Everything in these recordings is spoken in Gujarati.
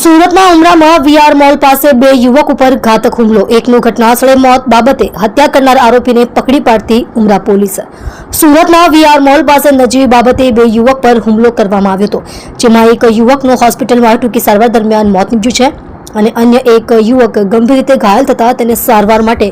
સુરતના ઉમરામાં વીઆર મોલ પાસે બે યુવક ઉપર ઘાતક હુમલો, એકનું ઘટનાસ્થળે મોત બાબતે હત્યા કરનાર આરોપીને પકડી પાડતી ઉમરા પોલીસ. સુરતના વીઆર મોલ પાસે નજીવી બાબતે બે યુવક પર હુમલો કરવામાં આવ્યો હતો, જેમાં એક યુવકનું હોસ્પિટલમાં ટૂંકી સારવાર દરમિયાન મોત નીપજ્યું છે અને અન્ય એક યુવક ગંભીર રીતે ઘાયલ થતા તેને સારવાર માટે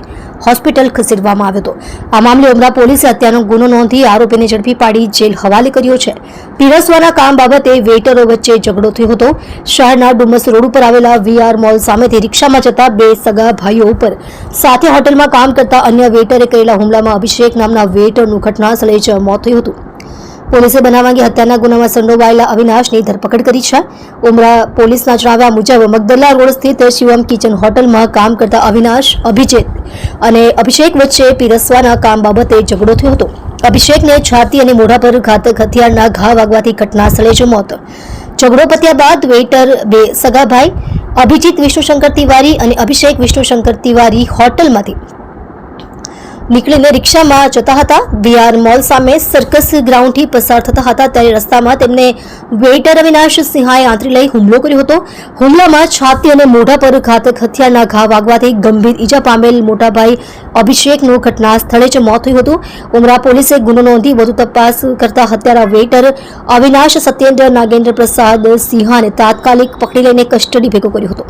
હોસ્પિટલ ખસેડવામાં આવ્યો હતો. આ મામલે ઉમરા પોલીસે હત્યાનો ગુનો નોંધી આરોપીને ઝડપી પાડી જેલ હવાલે કર્યો છે. પીરસવાના કામ બાબતે વેઇટરો વચ્ચે ઝઘડો થયો હતો. શહેરના ડુમસ રોડ ઉપર આવેલા વીઆર મોલ સામેથી રિક્ષામાં જતા બે સગા ભાઈઓ ઉપર સાથે હોટલમાં કામ કરતા અન્ય વેઇટરે કરેલા હુમલામાં અભિષેક નામના વેઇટરનું ઘટનાસ્થળે જ મોત થયું હતું. પોલીસે બનાવ અંગે હત્યાના ગુનામાં સંડોવાયેલા અવિનાશની ધરપકડ કરી છે. ઉમરા પોલીસના જણાવ્યા મુજબ મગદલ્લા રોડ સ્થિત શિવમ કિચન હોટલમાં કામ કરતા અવિનાશ, અભિષેક વચ્ચે પીરસવાના કામ બાબતે ઝઘડો થયો હતો. અભિષેકને છાતી અને મોઢા પર ઘાતક હથિયારના ઘા વાગવાથી ઘટનાસ્થળે જ મોત. ઝઘડો પત્યા બાદ વેઇટર બે સગા ભાઈ અભિજીત વિષ્ણુશંકર તિવારી અને અભિષેક વિષ્ણુશંકર તિવારી હોટલમાંથી નીકળીને રિક્ષામાં જતા હતા. વીઆર મોલ સામે સર્કસ ગ્રાઉન્ડથી પસાર થતા હતા ત્યારે રસ્તામાં તેમને વેઇટર અવિનાશ સિંહાએ આંતરી લઈ હુમલો કર્યો હતો. હુમલામાં છાતી અને મોઢા પર ઘાતક હથિયારના ઘા વાગવાથી ગંભીર ઈજા પામેલ મોટાભાઈ અભિષેકનું ઘટના સ્થળે જ મોત થયું હતું. ઉમરા પોલીસે ગુનો નોંધી વધુ તપાસ કરતા હત્યારા વેઇટર અવિનાશ સત્યેન્દ્ર નાગેન્દ્ર પ્રસાદ સિંહાને તાત્કાલિક પકડી લઈને કસ્ટડી ભેગો કર્યો હતો.